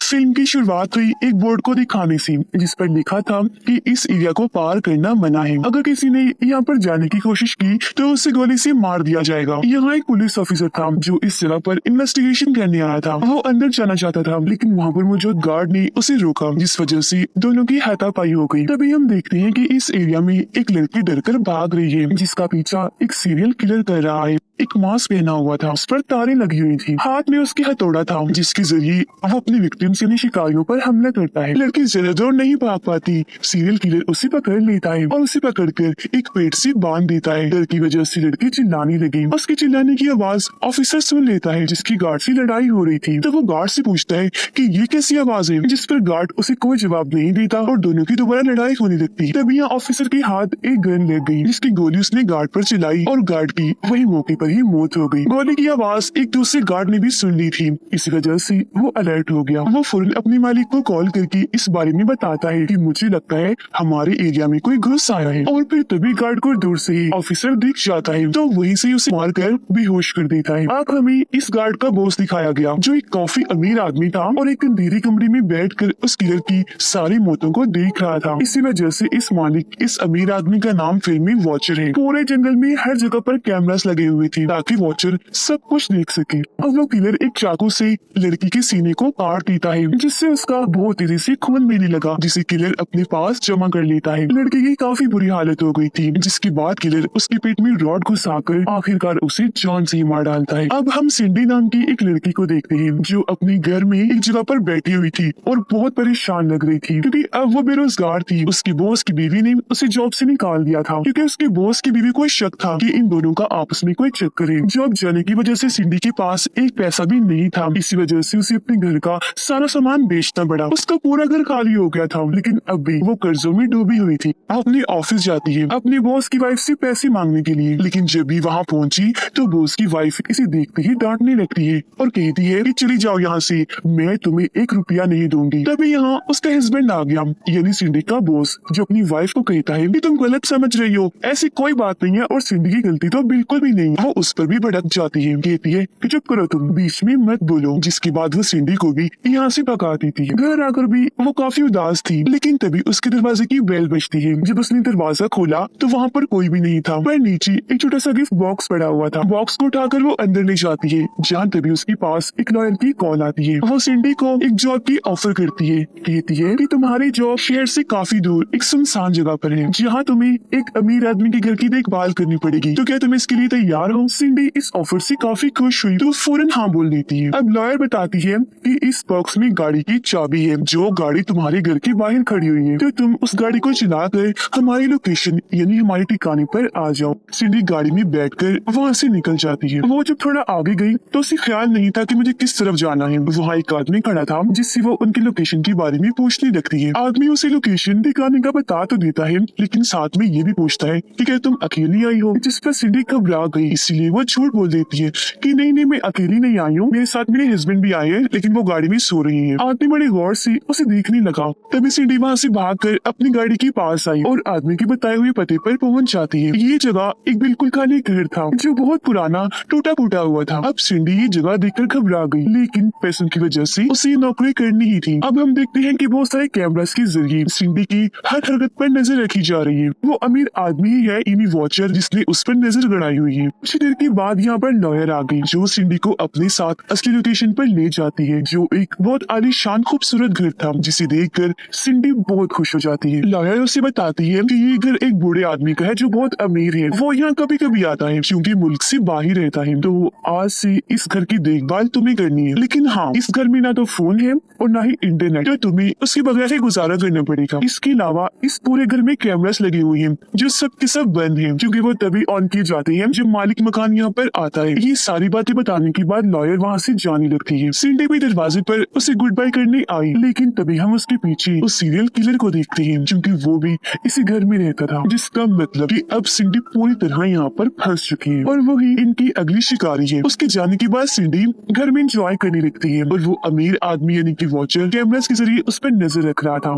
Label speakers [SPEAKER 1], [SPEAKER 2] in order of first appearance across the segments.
[SPEAKER 1] Film की शुरुआत हुई एक बोर्ड को दिखाने से, जिस पर लिखा था कि इस एरिया को पार करना मना है। अगर किसी ने यहाँ पर जाने की कोशिश की तो उसे गोली से मार दिया जाएगा। यहाँ एक पुलिस ऑफिसर था जो इस जगह पर इन्वेस्टिगेशन करने आया था। वो अंदर जाना चाहता था, लेकिन वहाँ पर मौजूद गार्ड ने उसे रोका, जिस वजह से दोनों की हाथापाई हो गई। तभी हम देखते हैं कि इस एरिया में एक लड़की डरकर भाग रही है, जिसका पीछा एक सीरियल किलर कर रहा है। एक मास्क पहना हुआ था, उस पर तारें लगी हुई थी, हाथ में उसके हथौड़ा था, जिसके जरिए वो अपनी विक्टिम्स यानी शिकारियों पर हमला करता है। लड़की ज्यादा दूर नहीं भाग पाती, सीरियल किलर उसे पकड़ लेता है और उसे पकड़कर एक पेड़ से बांध देता है। डर की वजह से लड़की चिल्लाने लगी। उसके चिल्लाने की आवाज ऑफिसर सुन लेता है, जिसकी गार्ड से लड़ाई हो रही थी। तो वो गार्ड से पूछता है कि ये कैसी आवाज है, जिस पर गार्ड उसे कोई जवाब नहीं देता और दोनों की दोबारा लड़ाई होने लगती। तभी यहाँ ऑफिसर के हाथ एक गन लग गई, जिसकी गोली उसने गार्ड पर चलाई और गार्ड की वही मौके पर ही मौत हो गई। गोली की आवाज एक दूसरे गार्ड ने भी सुन ली थी, इस वजह से वो अलर्ट हो गया। वो फौरन अपने मालिक को कॉल करके इस बारे में बताता है कि मुझे लगता है हमारे एरिया में कोई घुस आया है। और फिर तभी गार्ड को दूर से ही ऑफिसर दिख जाता है, तो वहीं से उसे मारकर बेहोश कर देता है। अब हमें इस गार्ड का बॉस दिखाया गया, जो एक काफी अमीर आदमी था और एक अंधेरी कमरे में बैठकर उस किलर की सारी मौतों को देख रहा था। इसी वजह से इस मालिक इस अमीर आदमी का नाम फिल्म में वॉचर है। पूरे जंगल में हर जगह पर कैमरास लगे हुए थे ताकि वॉचर सब कुछ देख सके। अब वो किलर एक चाकू से लड़की के सीने को काट देता है, जिससे उसका बहुत तेजी से खून बहने लगा, जिसे किलर अपने पास जमा कर लेता है। लड़की की काफी बुरी हालत हो गई थी, जिसके बाद किलर उसके पेट में रॉड घुसाकर आखिरकार उसे जान से ही मार डालता है। अब हम सिंडी नाम की एक लड़की को देखते हैं, जो अपने घर में एक जगह पर बैठी हुई थी और बहुत परेशान लग रही थी, क्योंकि अब वो बेरोजगार थी। उसकी बॉस की बीवी ने उसे जॉब से निकाल दिया था, क्योंकि उसके बॉस की बीवी को शक था कि इन दोनों का आपस में कोई चक्कर है। जॉब जाने की वजह से सिंडी के पास एक पैसा भी नहीं था, इसी वजह से उसे अपने घर का सारा सामान बेचना पड़ा। उसका पूरा घर खाली हो गया था, लेकिन अब भी वो कर्जों में डूबी हुई थी। अपने ऑफिस जाती है अपने बॉस की वाइफ से पैसे मांगने के लिए, लेकिन जब भी वहाँ पहुंची तो बॉस की वाइफ इसे देखते ही डांटने लगती है और कहती है कि चली जाओ यहाँ से, मैं तुम्हें 1 रुपया नहीं दूंगी। तभी यहाँ उसका हस्बैंड आ गया, यानी सिंडी का बॉस, जो अपनी वाइफ को कहता है कि तुम गलत समझ रही हो, ऐसी कोई बात नहीं है और सिंडी की गलती तो बिल्कुल भी नहीं। वो उस पर भी भड़क जाती है, कहती है कि चुप करो, तुम बीच में मत बोलो, जिसके बाद वो सिंडी को भी यहाँ से भगा देती है। घर आकर भी वो काफी उदास थी, लेकिन तभी उसके दरवाजे की बेल बजती है। जब उसने दरवाजा खोला तो वहाँ पर कोई भी नहीं था, पर नीचे एक छोटा सा गिफ्ट बॉक्स पड़ा हुआ था। बॉक्स को उठाकर वो अंदर ले जाती है, जहाँ तभी उसके पास एक लॉयर की कॉल आती है। वो सिंडी को एक जॉब की ऑफर करती है, कहती है कि तुम्हारी जॉब शहर से काफी दूर एक सुनसान जगह पर है, जहाँ तुम्हें एक अमीर आदमी के घर की देखभाल करनी पड़ेगी, तो क्या तुम इसके लिए तैयार हो? सिंडी इस ऑफर से काफी खुश हुई तो फौरन हाँ बोल देती है। अब लॉयर बताती है कि इस बॉक्स में गाड़ी की चाबी है, जो गाड़ी तुम्हारे घर के बाहर खड़ी हुई है, तो तुम उस गाड़ी को चलाकर हमारी लोकेशन यानी हमारे ठिकाने पर आ जाओ। सिंडी गाड़ी में बैठकर वहाँ से निकल जाती है। वो जब थोड़ा आगे गई तो उसे ख्याल नहीं था कि मुझे किस तरफ जाना है। वहाँ एक आदमी खड़ा था, जिससे वो उनकी लोकेशन के बारे में पूछने लगती है। आदमी उसे लोकेशन दिखाने का बता तो देता है, लेकिन साथ में ये भी पूछता है कि क्या तुम अकेली आई हो, जिस पर सिंडी घबरा गई, इसलिए वो झूठ बोल देती है कि नहीं नहीं, मैं अकेली नहीं आई हूँ, मेरे साथ मेरे हस्बैंड भी आए हैं, लेकिन वो गाड़ी में सो रही है। आदमी बड़े गौर से उसे देखने लगा, तभी सिंडी वहाँ से भागकर अपनी गाड़ी के पास आई और आदमी के बताए हुए पते पर पहुँच जाती है। ये जगह एक बिल्कुल खाली घर था, जो बहुत पुराना टूटा फूटा हुआ था। अब सिंडी ये जगह देखकर घबरा गई, लेकिन पैसों की वजह से उसे नौकरी करनी ही थी। अब हम देखते हैं कि बहुत सारे कैमरास के जरिए सिंडी की हर हरकत पर नजर रखी जा रही है। वो अमीर आदमी ही है, यानी वॉचर, जिसने उस पर नजर गड़ाई हुई है। कुछ देर के बाद यहाँ पर लॉयर आ गई, जो सिंडी को अपने साथ असली लोकेशन पर ले जाती है, जो एक बहुत आलीशान खूबसूरत घर था, जिसे देखकर सिंडी बहुत खुश हो जाती है। लॉयर उसे बताती है कि ये घर एक बूढ़े आदमी का है, जो बहुत अमीर है। वो यहाँ कभी कभी आता है, क्योंकि मुल्क से बाहर रहता है, तो आज से इस घर की देखभाल तुम्हें करनी है। लेकिन हाँ, इस घर में ना तो फोन है और ना ही इंटरनेट, तो तुम्हें उसके बगैर ही गुजारा करना पड़ेगा। इसके अलावा इस पूरे घर में कैमरास लगे हुए हैं, जो सब के सब बंद हैं, क्योंकि वो तभी ऑन किए जाते हैं जब मालिक मकान यहाँ पर आता है। ये सारी बातें बताने के बाद लॉयर वहाँ से जाने लगती है। सिंडी भी दरवाजे पर उसे गुड बाय करने आई, लेकिन तभी हम उसके पीछे उस सीरियल किलर को देखते हैं, क्योंकि वो भी इसी घर में रहता था, जिसका मतलब कि अब सिंडी पूरी तरह यहाँ पर फंस चुकी है और वही इनकी अगली शिकारी है। उसके जाने के बाद सिंडी घर में एंजॉय करने लगती है और वो अमीर आदमी यानी कि वॉचर कैमरास के जरिए उस पर नजर रख रहा था।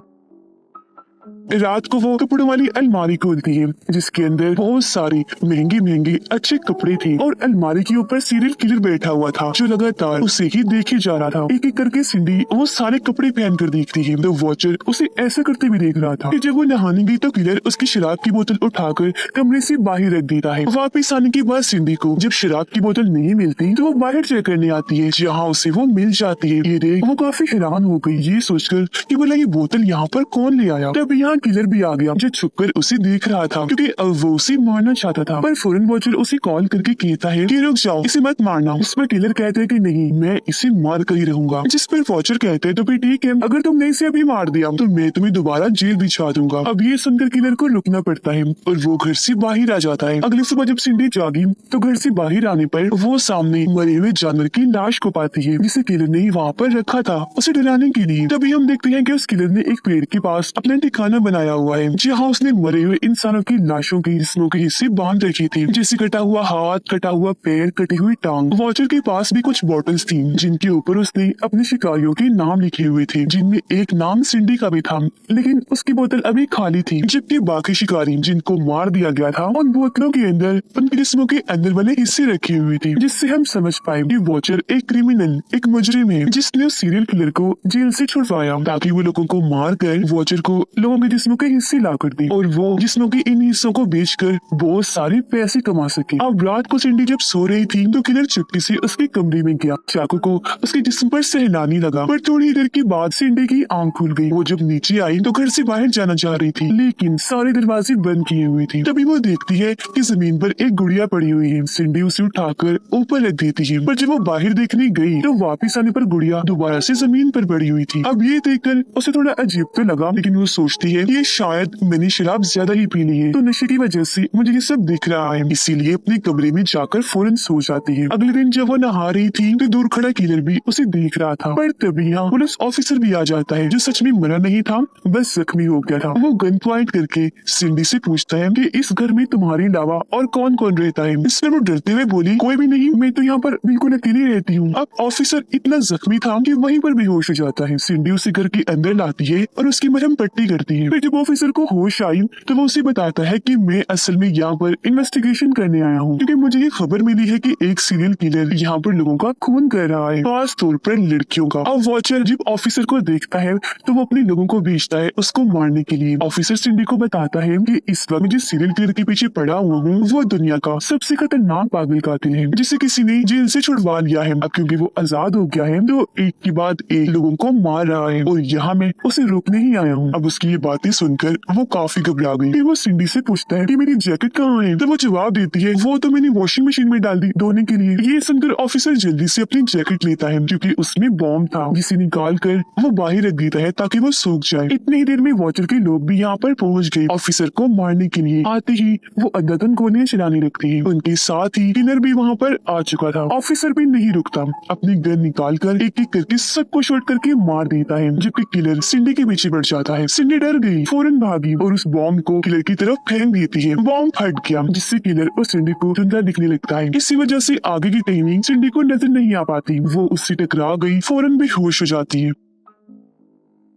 [SPEAKER 1] रात को वो कपड़ों वाली अलमारी खोलती है जिसके अंदर बहुत सारी महंगे अच्छे कपड़े थे और अलमारी के ऊपर सीरियल किलर बैठा हुआ था जो लगातार उसे ही देखे जा रहा था। एक एक करके सिंडी वो सारे कपड़े पहन कर देखती है तो वॉचर उसे ऐसा करते भी देख रहा था कि जब वो नहाने गई तो किलर उसकी शराब की बोतल उठाकर कमरे से बाहर रख देता है। वापिस आने के बाद सिंडी को जब शराब की बोतल नहीं मिलती तो वो बाहर चेक करने आती है जहाँ उसे वो मिल जाती है। ये देख वो काफी हैरान हो गई ये सोचकर कि बोला ये बोतल यहाँ पर कौन ले आया। तब यहाँ किलर भी आ गया जो छुपकर उसे देख रहा था क्योंकि अब वो उसे मारना चाहता था, पर फौरन वॉचर उसे कॉल करके कहता है कि रुक जाओ इसे मत मारना। इस पर किलर कहता है कि नहीं मैं इसे मार कर ही रहूंगा, जिस पर वॉचर कहते हैं तो फिर ठीक है अगर तुमने इसे अभी मार दिया तो मैं तुम्हें दोबारा जेल भिजवा दूंगा। अब ये सुनकर किलर को रुकना पड़ता है और वो घर से बाहर आ जाता है। अगली सुबह जब सिंडी जागी तो घर से बाहर आने पर वो सामने मरे हुए जानवर की लाश को पाती है जिसे किलर ने वहाँ पर रखा था उसे डराने के लिए। तभी हम देखते हैं कि उस किलर ने एक पेड़ के पास अपना ठिकाना बनाया हुआ है जहाँ उसने मरे हुए इंसानों की लाशों के जिस्मों के हिस्से बांध रखे थे, जैसे कटा हुआ हाथ, कटा हुआ पैर, कटी हुई टांग। वॉचर के पास भी कुछ बॉटल्स थी जिनके ऊपर उसने अपने शिकारियों के नाम लिखे हुए थे, जिनमें एक नाम सिंडी का भी था लेकिन उसकी बोतल अभी खाली थी, जबकि बाकी शिकारी जिनको मार दिया गया था उन बोतलों के अंदर उनके जिस्मों के अंदर वाले हिस्से रखे हुए थे, जिससे हम समझ पाए कि वॉचर एक क्रिमिनल, एक मुजरिम है जिसने उस सीरियल किलर को जेल से छुड़वाया ताकि वो लोगों को मार कर वॉचर को लोगों के जिस्मों के हिस्से ला कर दे और वो जिस्मों के इन हिस्सों को बेचकर बहुत सारे पैसे कमा सके। अब रात को सिंडी जब सो रही थी तो किलर चुपके से उसके कमरे में गया, चाकू को उसके जिस्म पर सहलाने लगा, पर थोड़ी देर के बाद सिंडी की आंख खुल गई। वो जब नीचे आई तो घर से बाहर जाना चाह रही थी लेकिन सारे दरवाजे बंद किए हुए थे। तभी वो देखती है कि जमीन पर एक गुड़िया पड़ी हुई है। सिंडी उसे उठाकर ऊपर रख देती है, पर जब वो बाहर देखने गई तो वापिस आने पर गुड़िया दोबारा से जमीन पर पड़ी हुई थी। अब ये देखकर उसे थोड़ा अजीब तो लगा लेकिन वो सोचती है कि शायद मैंने शराब ज्यादा ही पी ली है तो नशे की वजह से मुझे ये सब दिख रहा है, इसीलिए अपने कमरे में जाकर फौरन सो जाती है। अगले दिन जब वो नहा रही थी तो दूर खड़ा किलर भी उसे देख रहा था, पर तभी यहाँ पुलिस ऑफिसर भी आ जाता है जो सच में मरा नहीं था बस जख्मी हो गया था। वो गन पॉइंट करके सिंडी से पूछता है कि इस घर में तुम्हारे अलावा और कौन कौन रहता है। इस पर वो डरते हुए बोली कोई भी नहीं, मैं तो यहाँ पर बिल्कुल अकेली रहती हूँ। अब ऑफिसर इतना जख्मी था कि वहीं पर बेहोश हो जाता है। सिंडी उसे घर के अंदर लाती है और उसकी मरहम पट्टी करती है। फिर जब ऑफिसर को होश आई तो वो उसे बताता है कि मैं असल में यहाँ पर इन्वेस्टिगेशन करने आया हूँ क्योंकि मुझे ये खबर मिली है कि एक सीरियल किलर यहाँ पर लोगों का खून कर रहा है, खास तौर पर लड़कियों का। अब वॉचर जब ऑफिसर को देखता है तो वो अपने लोगों को भेजता है उसको मारने के लिए। ऑफिसर सिंडी को बताता है कि इस वक्त जिस सीरियल किलर के पीछे पड़ा हुआ हूँ वो दुनिया का सबसे खतरनाक पागल कातिल है जिसे किसी ने जेल से छुड़वा लिया है। अब क्योंकि वो आजाद हो गया है तो एक के बाद एक लोगों को मार रहा है और यहाँ मैं उसे रोकने ही आया हूँ। अब उसकी ये बातें सुनकर वो काफी घबरा गई। फिर वो सिंडी से पूछता है कि मेरी जैकेट कहाँ है, तो वो जवाब देती है वो तो मैंने वॉशिंग मशीन में डाल दी धोने के लिए। ये सुनकर ऑफिसर जल्दी से अपनी जैकेट लेता है क्योंकि उसमें बॉम्ब था जिसे निकाल कर वो बाहर रख देता है ताकि वो सूख जाए। इतनी ही देर में वॉचर के लोग भी यहाँ पर पहुँच गए। ऑफिसर को मारने के लिए आते ही वो अंधाधुंध गोलियां चलाने लगती है। उनके साथ ही किलर भी वहाँ पर आ चुका था। ऑफिसर भी नहीं रुकता, अपनी गन निकाल कर एक एक करके सबको शॉट करके मार देता है, जबकि किलर सिंडी के पीछे बढ़ जाता है। सिंडी डर गई, फौरन भागी और उस बॉम्ब को किलर की तरफ फेंक देती है। बॉम्ब फट गया जिससे किलर और सिंडी को धुंधला दिखने लगता है। इसी वजह से आगे की टाइमिंग सिंडी को नजर नहीं आ पाती। वो उससे टकरा गई, फौरन बेहोश हो जाती है।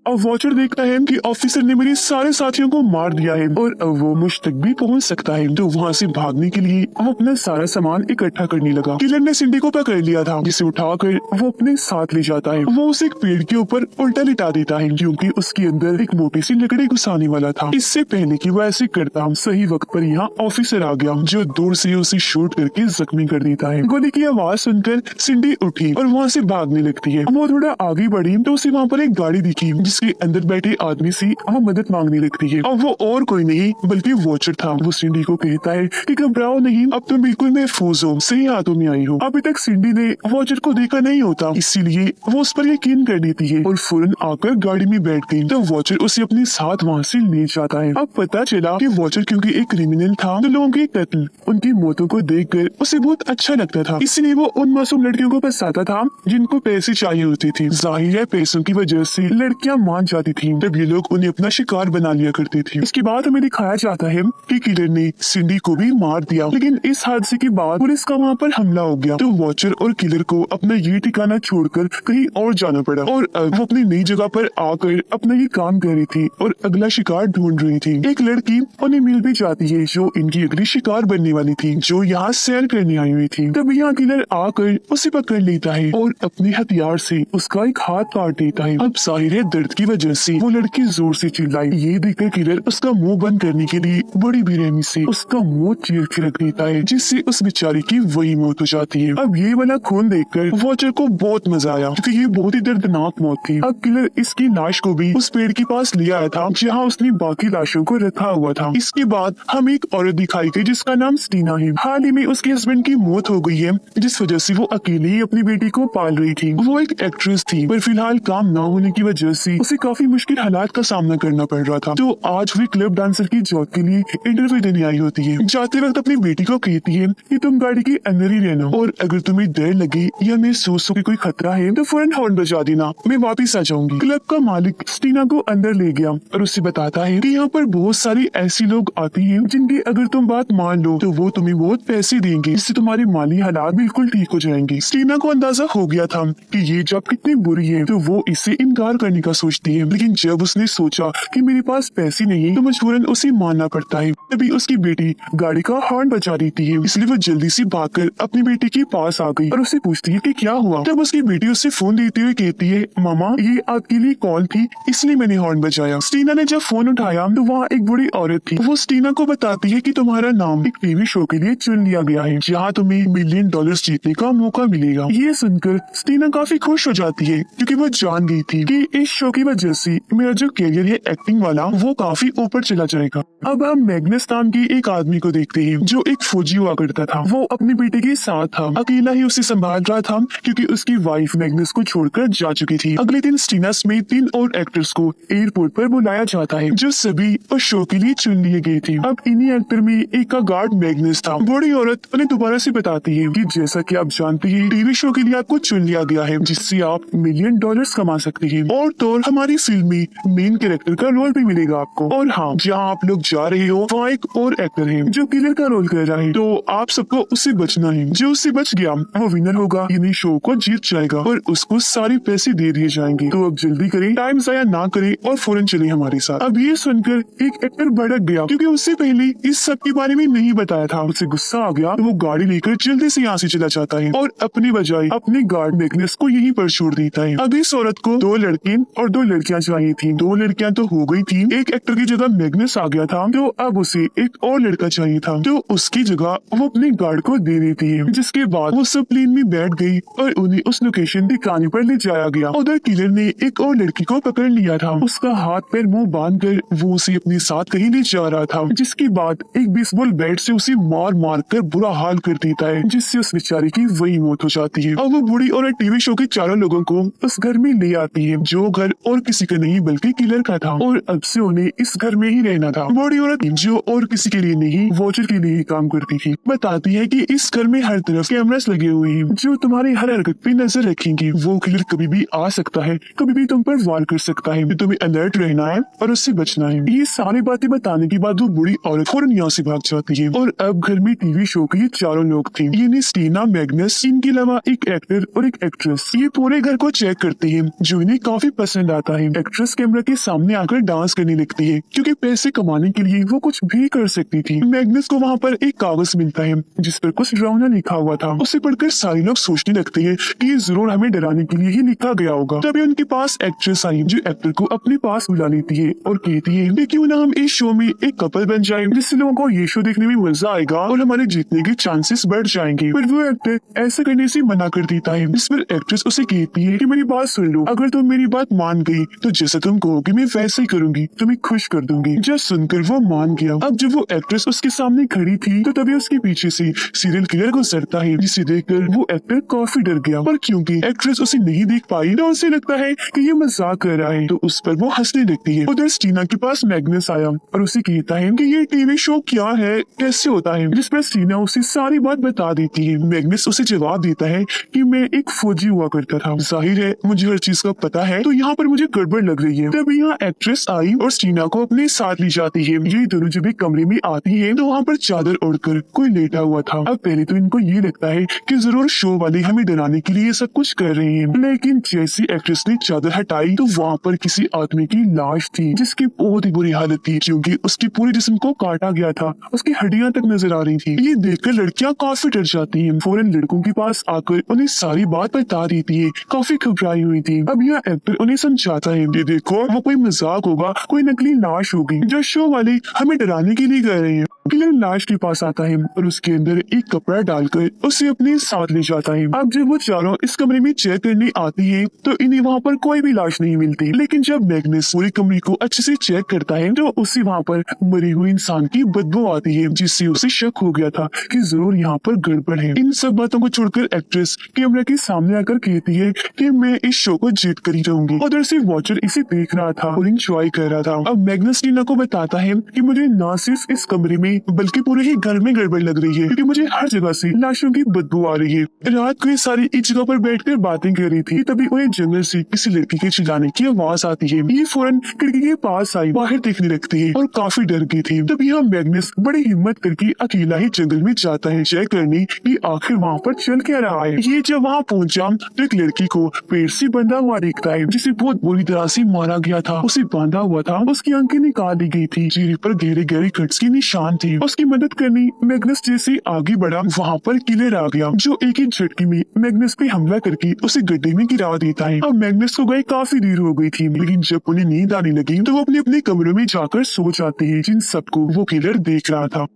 [SPEAKER 1] अब वॉचर देखता है कि ऑफिसर ने मेरे सारे साथियों को मार दिया है और अब वो मुझ तक भी पहुंच सकता है, तो वहाँ से भागने के लिए वो अपना सारा सामान इकट्ठा करने लगा। किलर ने सिंडी को पकड़ लिया था जिसे उठाकर वो अपने साथ ले जाता है। वो उसे एक पेड़ के ऊपर उल्टा लिटा देता है क्योंकि उसके अंदर एक मोटी सी लकड़ी घुसाने वाला था। इससे पहले कि वो ऐसे करता सही वक्त पर यहाँ ऑफिसर आ गया जो दूर से उसे शूट करके जख्मी कर देता है। गोली की आवाज सुनकर सिंडी उठी और वहाँ से भागने लगती है। वो थोड़ा आगे बढ़ी तो उसे वहाँ पर एक गाड़ी दिखी जिसके अंदर बैठे आदमी से वो मदद मांगने लगती है। अब वो और कोई नहीं बल्कि वॉचर था। वो सिंडी को कहता है कि घबराओ नहीं, अब तुम बिल्कुल महफूज हो, सही हाथों में आई हो। अभी तक सिंडी ने वॉचर को देखा नहीं होता, इसीलिए वो उस पर यकीन कर लेती है और फौरन आकर गाड़ी में बैठ गई। तो वॉचर उसे अपने साथ वहाँ से ले जाता है। अब पता चला कि वॉचर क्योंकि एक क्रिमिनल था तो लोगों के कत्ल, उनकी मौतों को देखकर उसे बहुत अच्छा लगता था, इसलिए वो उन मासूम लड़कियों को फंसाता था जिनको पैसे चाहिए होते थे। जाहिर है पैसों की वजह से लड़कियां मान जाती थी तब ये लोग उन्हें अपना शिकार बना लिया करते थे। इसके बाद हमें दिखाया जाता है कि किलर ने सिंडी को भी मार दिया, लेकिन इस हादसे के बाद पुलिस का वहाँ पर हमला हो गया तो वॉचर और किलर को अपना ये ठिकाना छोड़कर कहीं और जाना पड़ा और अब वो अपनी नई जगह पर आकर अपना ये काम कर रही थी और अगला शिकार ढूंढ रही थी। एक लड़की उन्हें मिल भी जाती है जो इनकी अगली शिकार बनने वाली थी, जो यहाँ सैर करने आई हुई थी। तब यहाँ किलर आकर उसे पकड़ लेता है और अपने हथियार से उसका एक हाथ काट देता है। अब जाहिर है दर्द की वजह से वो लड़की जोर से चिल्लाई। ये देखकर किलर उसका मुंह बंद करने के लिए बड़ी बेरहमी से उसका मुंह चीर के रख देता है, जिससे उस बेचारी की वही मौत हो जाती है। अब ये वाला खून देखकर वॉचर को बहुत मजा आया क्योंकि ये बहुत ही दर्दनाक मौत थी। अब किलर इसकी लाश को भी उस पेड़ के पास ले आया था जहाँ उसने बाकी लाशों को रखा हुआ था। इसके बाद हम एक औरत दिखाई गई जिसका नाम स्टीना है। हाल ही में उसके हस्बैंड की मौत हो गई है जिस वजह से वो अकेले ही अपनी बेटी को पाल रही थी। वो एक एक्ट्रेस थी पर फिलहाल काम न होने की वजह से उसे काफी मुश्किल हालात का सामना करना पड़ रहा था। तो आज भी क्लब डांसर की जॉब के लिए इंटरव्यू देने आई होती है। जाते वक्त अपनी बेटी को कहती है कि तुम गाड़ी के अंदर ही रहना और अगर तुम्हें डर लगे या महसूस हो कि कोई खतरा है तो फौरन हॉर्न बजा देना, मैं वापिस आ जाऊंगी। क्लब का मालिक स्टीना को अंदर ले गया और उससे बताता है कि यहाँ पर बहुत सारी ऐसी लोग आती हैं जिनकी अगर तुम बात मान लो तो वो तुम्हें बहुत पैसे देंगे, इससे तुम्हारे माली हालात बिल्कुल ठीक हो जाएंगे। स्टीना को अंदाजा हो गया था कि ये जॉब कितनी बुरी है तो वो इससे इनकार करने का सोचती है, लेकिन जब उसने सोचा कि मेरे पास पैसे नहीं तो मजबूरन उसे मानना पड़ता है। तभी उसकी बेटी गाड़ी का हॉर्न बजा देती है, इसलिए वो जल्दी से भागकर अपनी बेटी के पास आ गई और उससे पूछती है कि क्या हुआ। तब उसकी बेटी उससे फोन देते हुए कहती है, मामा ये आपके लिए कॉल थी इसलिए मैंने हॉर्न बजाया। स्टीना ने जब फोन उठाया तो वहाँ एक बूढ़ी औरत थी। वो स्टीना को बताती है कि तुम्हारा नाम एक टीवी शो के लिए चुन लिया गया है जहाँ तुम्हें $1 मिलियन जीतने का मौका मिलेगा। ये सुनकर स्टीना काफी खुश हो जाती है क्योंकि वो जान गई थी कि इस शो की वजह से मेरा जो कैरियर है एक्टिंग वाला वो काफी ऊपर चला जाएगा। अब हम मैग्नस नाम के एक आदमी को देखते हैं जो एक फौजी हुआ करता था। वो अपने बेटे के साथ था, अकेला ही उसे संभाल रहा था क्योंकि उसकी वाइफ मैग्नस को छोड़कर जा चुकी थी। अगले दिन स्टीना समेत 3 और एक्टर्स को एयरपोर्ट पर बुलाया जाता है जो सभी उस शो के लिए चुन लिए गए थे। अब इन्हीं एक्टर में एक का गार्ड मैग्नस था। बूढ़ी औरत उन्हें दोबारा से बताती है कि जैसा कि आप जानती हैं टीवी शो के लिए आपको चुन लिया गया है जिससे आप $1 मिलियन कमा सकते हैं और तो और हमारी फिल्म में मेन कैरेक्टर का रोल भी मिलेगा आपको। और हाँ, जहाँ आप लोग जा रहे हो वहाँ एक और एक्टर है जो किलर का रोल कर रहा है, तो आप सबको उससे बचना है। जो उससे बच गया वो विनर होगा, यानी शो को जीत जाएगा और उसको सारे पैसे दे दिए जाएंगे। तो अब जल्दी करें, टाइम जाया ना करें और फौरन चले हमारे साथ। अब ये सुनकर एक एक्टर भड़क गया क्योंकि उससे पहले इस सब के बारे में नहीं बताया था। उसे गुस्सा आ गया तो वो गाड़ी लेकर जल्दी से यहाँ से चला जाता है और अपनी बजाय अपने गार्ड मैग्नस को यहीं पर छोड़ देता है। अब इस औरत को 2 लड़के और 2 लड़कियां चाहिए थी। 2 लड़कियां तो हो गई थी, एक एक्टर की जगह मैग्नस आ गया था तो अब उसे एक और लड़का चाहिए था तो उसकी जगह वो अपने गार्ड को दे देती है। जिसके बाद वो सब प्लेन में बैठ गई और उन्हें उस लोकेशन दिखाने पर ले जाया गया। उधर किलर ने एक और लड़की को पकड़ लिया था, उसका हाथ पैर मुंह बांध कर वो उसे अपने साथ कहीं ले जा रहा था। जिसके बाद एक बेसबॉल बैट से उसे मार मार कर बुरा हाल कर देता है जिससे उस बेचारी की वही मौत हो जाती है। अब वो बूढ़ी औरत टीवी शो के चारों लोगों को उस घर में ले आती है जो घर और किसी का नहीं बल्कि किलर का था और अब से उन्हें इस घर में ही रहना था। बूढ़ी औरत जो और किसी के लिए नहीं वॉचर के लिए ही काम करती थी बताती है कि इस घर में हर तरफ कैमरास लगे हुए हैं जो तुम्हारी हर हरकत पे नजर रखेंगे। वो किलर कभी भी आ सकता है, कभी भी तुम पर वार कर सकता है, तो तुम्हें अलर्ट रहना है और उससे बचना है। ये सारी बातें बताने के बाद वो बूढ़ी औरत फौरन यहाँ से भाग जाती है और अब घर में टीवी शो के ये चारों लोग थे, यानी स्टीना, मैग्नस, इनके अलावा एक एक्टर और एक एक्ट्रेस। ये पूरे घर को चेक करते हैं जो इन्हें काफी पसंद आता है। एक्ट्रेस कैमरा के सामने आकर डांस करने लगती है क्योंकि पैसे कमाने के लिए वो कुछ भी कर सकती थी। मैग्नस को वहाँ पर एक कागज मिलता है जिस पर कुछ डरावना लिखा हुआ था। उसे पढ़कर सारे लोग सोचने लगते हैं कि ये जरूर हमें डराने के लिए ही लिखा गया होगा। तभी उनके पास एक्ट्रेस आई जो एक्टर को अपने पास बुला लेती है और कहती है कि क्यों ना हम इस शो में एक कपल बन जाए जिससे लोगों को ये शो देखने में मजा आएगा और हमारे जीतने के चांसेस बढ़ जाएंगे। पर वो एक्टर ऐसा करने से मना कर देता है। इस पर एक्ट्रेस उसे कहती है कि मेरी बात सुन लो, अगर तुम मेरी बात मान गई तो जैसा तुम कहोगे मैं वैसे ही करूंगी, तुम्हें खुश कर दूंगी। जब सुनकर वो मान गया। अब जब वो एक्ट्रेस उसके सामने खड़ी थी तो तभी उसके पीछे से सीरियल किलर गुजरता है जिसे देखकर वो एक्टर काफी डर गया। पर क्योंकि एक्ट्रेस उसे नहीं देख पाई तो उसे लगता है कि ये मजाक कर रहा है तो उस पर वो हंसने लगती है। उधर स्टीना के पास मैग्नस आया और उसे कहता है कि ये टीवी शो क्या है, कैसे होता है, जिस पर स्टीना उसे सारी बात बता देती है। मैग्नस उसे जवाब देता है कि मैं एक फौजी हुआ करता था, जाहिर है मुझे हर चीज का पता है तो यहाँ पर मुझे गड़बड़ लग रही है। तभी यहाँ एक्ट्रेस आई और स्टीना को अपने साथ ले जाती है। ये दोनों जब एक कमरे में आती है तो वहाँ पर चादर ओढ़कर कोई लेटा हुआ था। अब पहले तो इनको ये लगता है कि जरूर शो वाले हमें डराने के लिए सब कुछ कर रहे हैं, लेकिन जैसी एक्ट्रेस ने चादर हटाई तो वहाँ पर किसी आदमी की लाश थी जिसकी बहुत ही बुरी हालत थी, क्योंकि उसके पूरे जिस्म को काटा गया था, उसकी हड्डियां तक नजर आ रही थी। ये देखकर लड़कियां काफी डर जाती हैं, फौरन लड़कों के पास आकर उन्हें सारी बात बता देती है। काफी घबराई हुई थी। अब यह एक्टर उन्हें समझाता है, ये देखो वो कोई मजाक होगा, कोई नकली लाश होगी जो शो वाले हमें डराने के लिए कर रहे हैं। किलर लाश के पास आता है और उसके अंदर एक कपड़ा डालकर उसे अपने साथ ले जाता है। अब जब वो चारों इस कमरे में चेक करने आती है तो इन्हें वहाँ पर कोई भी लाश नहीं मिलती, लेकिन जब मैग्नस पूरे कमरे को अच्छे से चेक करता है तो उसे वहाँ पर मरे हुए इंसान की बदबू आती है, जिससे उसे शक हो गया था कि जरूर यहाँ पर गड़बड़ है। इन सब बातों को छोड़कर एक्ट्रेस कैमरा के सामने आकर कहती है कि मैं इस शो को जीत कर ही रहूंगी। उधर से वॉचर इसे देख रहा था और इंजॉय कर रहा था। अब मैग्नस टीना को बताता है कि मुझे न सिर्फ इस कमरे में बल्कि पूरे ही घर में गड़बड़ लग रही है, क्योंकि मुझे हर जगह से लाशों की बदबू आ रही है। रात को ये सारी एक जगह पर बैठकर बातें कर रही थी, तभी उन्हें जंगल से किसी लड़की के चिल्लाने की आवाज आती है। ये फौरन खिड़की के पास आई, बाहर देखने लगती है और काफी डर गई थी। तभी यहाँ मैग्नस बड़ी हिम्मत करके अकेला ही जंगल में जाता है चेक करने की आखिर वहाँ पर चल क्या रहा है। ये जब वहाँ पहुंचा तो एक लड़की को पेड़ से बंधा हुआ देखता है, जिसे बहुत बुरी तरह से मारा गया था। उसे बांधा हुआ था, उसकी आंखें निकाल दी गई थी, चेहरे पर गहरे गहरे कट्स के निशान थे। उसकी मदद करनी मैग्नस जैसे आगे बढ़ा, वहाँ पर किलर आ गया जो एक ही झटके में मैग्नस पे हमला करके उसे गड्ढे में गिरा देता है। अब मैग्नस को गए काफी देर हो गई थी, लेकिन जब उन्हें नींद आने लगी तो वो अपने अपने कमरों में जाकर सो जाते हैं, जिन सबको वो किलर देख रहा था।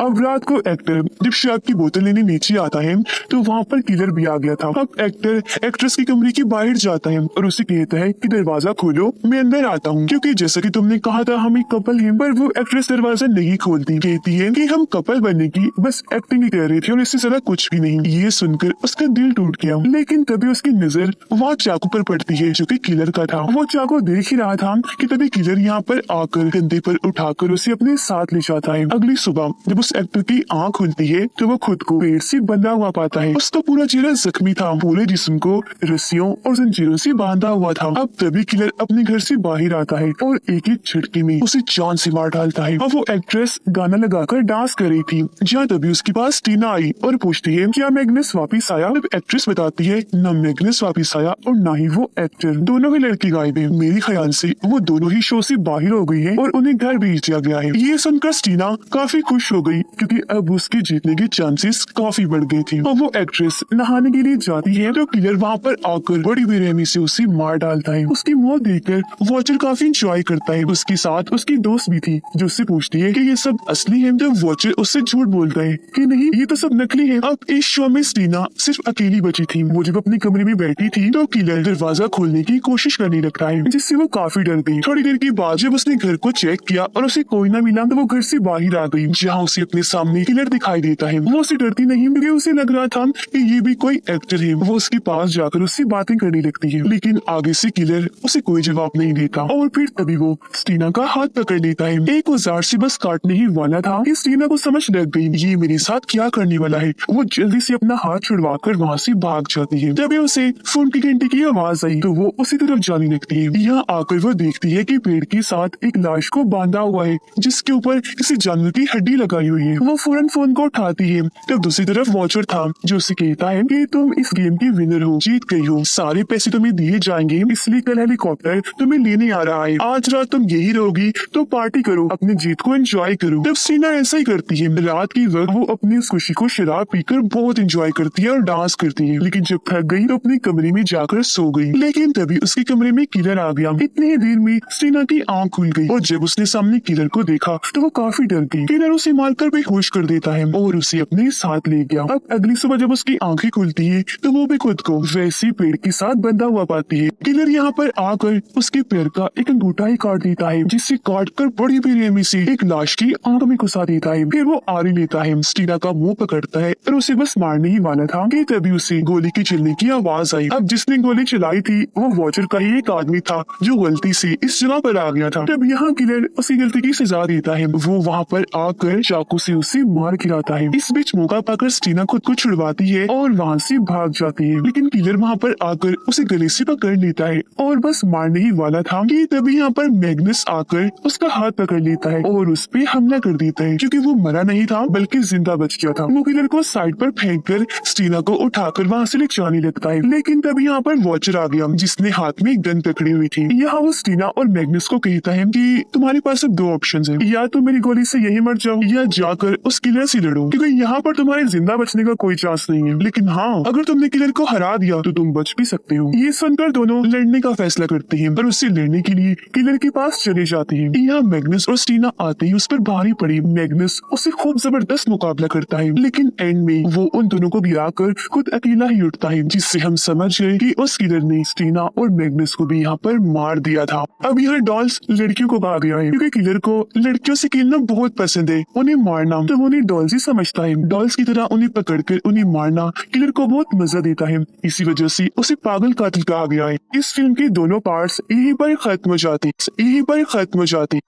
[SPEAKER 1] अब रात को एक्टर जब शराब की बोतल लेने नीचे आता है तो वहाँ पर किलर भी आ गया था। अब एक्टर एक्ट्रेस के कमरे के बाहर जाता है और उसे कहता है कि दरवाजा खोलो, मैं अंदर आता हूँ, क्योंकि जैसा कि तुमने कहा था हम एक कपल हैं। पर वो एक्ट्रेस दरवाजा नहीं खोलती, कहती है कि हम कपल बनने की बस एक्टिंग ही कर रहे थे और इससे ज्यादा कुछ भी नहीं। ये सुनकर उसका दिल टूट गया, लेकिन तभी उसकी नजर वहाँ चाकू पर पड़ती है जो कि किलर का था। वो चाकू देख ही रहा था कि तभी किलर यहाँ पर आकर कंधे पर उठाकर उसे अपने साथ ले जाता है। अगली सुबह जब उस एक्टर की आंख खुलती है तो वो खुद को पेड़ से बंधा हुआ पाता है। उसका पूरा चेहरा जख्मी था, पूरे जिस्म को रस्सियों और जंजीरों से बांधा हुआ था। अब तभी किलर अपने घर से बाहर आता है और एक एक झटके में उसे जान से मार डालता है। अब वो एक्ट्रेस गाना लगाकर डांस कर रही थी, जहाँ तभी उसके पास टीना आई और पूछती है क्या मैग्नस वापिस आया। अब एक्ट्रेस बताती है न मैग्नस वापिस आया और न ही वो एक्टर, दोनों ही लड़के गायब है। मेरे ख्याल से वो दोनों ही शो से बाहर हो गई है और उन्हें घर भेज दिया गया है। ये सुनकर टीना काफी खुश हो गई, क्योंकि अब उसके जीतने के चांसेस काफी बढ़ गए थे। और वो एक्ट्रेस नहाने के लिए जाती है तो किलर वहाँ पर आकर बड़ी बेरहमी से उसे मार डालता है। उसकी मौत देखकर वॉचर काफी इंजॉय करता है। उसके साथ उसकी दोस्त भी थी जो उससे पूछती है कि ये सब असली है। जब वॉचर उससे झूठ बोलता है कि नहीं ये तो सब नकली है। अब इस शो में स्टीना सिर्फ अकेली बची थी। वो जब अपने कमरे में बैठी थी तो किलर दरवाजा खोलने की कोशिश करने लगता है, जिससे वो काफी डर गई। थोड़ी देर के बाद जब उसने घर को चेक किया और उसे कोई न मिला तो वो घर से बाहर आ गई, जहाँ उसे अपने सामने किलर दिखाई देता है। वो उसे डरती नहीं, क्योंकि उसे लग रहा था कि ये भी कोई एक्टर है। वो उसके पास जाकर उससे बातें करने लगती है, लेकिन आगे से किलर उसे कोई जवाब नहीं देता। और फिर तभी वो स्टीना का हाथ पकड़ लेता है। एक औजार से बस काटने ही वाला था कि स्टीना को समझ लग गई ये मेरे साथ क्या करने वाला है। वो जल्दी से अपना हाथ छुड़वाकर वहाँ से भाग जाती है। तभी उसे फोन की घंटी की आवाज आई तो वो उसी तरफ जाने लगती है। यहाँ आकर वो देखती है कि पेड़ के साथ एक लाश को बांधा हुआ है, जिसके ऊपर किसी जानवर की हड्डी लगाई हुई है। वो फौरन फोन को उठाती है। तब दूसरी तरफ वॉचर था जो उसे कहता है कि तुम इस गेम की विनर हो, जीत गई हो, सारे पैसे तुम्हें दिए जाएंगे, इसलिए कल हेलीकॉप्टर तुम्हें लेने आ रहा है। आज रात तुम यही रहोगी तो पार्टी करो, अपनी जीत को एंजॉय करो। तब सीना ऐसा ही करती है। रात की वक्त वो अपनी उस खुशी को शराब पीकर बहुत एंजॉय करती है और डांस करती है, लेकिन जब थक गई तो अपने कमरे में जाकर सो गई। लेकिन तभी उसके कमरे में किलर आ गया। इतनी ही देर में सीना की आंख खुल गई और जब उसने सामने किलर को देखा तो वो काफी डर गई। किलर उसे मारकर बेहोश कर देता है और उसे अपने साथ ले गया। अब अगली सुबह जब उसकी आंखें खुलती है तो वो भी खुद को वैसे पेड़ के साथ बंधा हुआ पाती है। किलर यहाँ पर आकर उसके पैर का एक अंगूठा ही काट देता है, जिससे काट कर बड़ी बेरहमी से एक लाश की आंख में घुसा देता है। फिर वो आरी लेता है, स्टीना का मुंह पकड़ता है और उसे बस मारने ही वाला था कि तभी उसे गोली की चलने की आवाज आई। अब जिसने गोली चलाई थी वो वॉचर का ही एक आदमी था जो गलती से इस जगह पर आ गया था। तब यहाँ किलर उसकी गलती की सजा देता है। वो वहाँ पर आकर चाकू चाकू से उसे मार गिराता है। इस बीच मौका पाकर स्टीना खुद को छुड़वाती है और वहाँ से भाग जाती है, लेकिन किलर वहाँ पर आकर उसे गले से पकड़ लेता है और बस मारने ही वाला था कि तभी यहाँ पर मैग्नस आकर उसका हाथ पकड़ लेता है और उस पे हमला कर देता है, क्योंकि वो मरा नहीं था बल्कि जिंदा बच गया था। वो किलर को साइड पर फेंक कर स्टीना को उठाकर वहाँ से ले जाने लगता है, लेकिन तभी यहाँ पर वॉचर आ गया जिसने हाथ में एक गन पकड़ी हुई थी। यहाँ वो स्टीना और मैग्नस को कहता है कि तुम्हारे पास अब 2 ऑप्शन है, या तो मेरी गोली से यही मर जाओ या जाकर उस किलर से लड़ो, क्योंकि यहाँ पर तुम्हारे जिंदा बचने का कोई चांस नहीं है, लेकिन हाँ अगर तुमने किलर को हरा दिया तो तुम बच भी सकते हो। ये सुनकर दोनों लड़ने का फैसला करते हैं, पर उससे लड़ने के लिए किलर के पास चले जाते हैं। यहाँ मैग्नस और स्टीना आते ही उस पर भारी पड़ी। मैग्नस उससे खूब जबरदस्त मुकाबला करता है, लेकिन एंड में वो उन दोनों को गिराकर खुद अकेला ही उठता है, जिससे हम समझ गए कि उस किलर ने स्टीना और मैग्नस को भी यहाँ पर मार दिया था। अब यह डॉल्स लड़कियों को भाग गया है, क्योंकि किलर को लड़कियों से खेलना बहुत पसंद है, उन्हें मारना तो उन्हें डॉल्स ही समझता है। डॉल्स की तरह उन्हें पकड़कर उन्हें मारना किलर को बहुत मजा देता है, इसी वजह से उसे पागल कातिल कहा गया है। इस फिल्म के दोनों पार्ट्स यहीं पर खत्म हो जाते।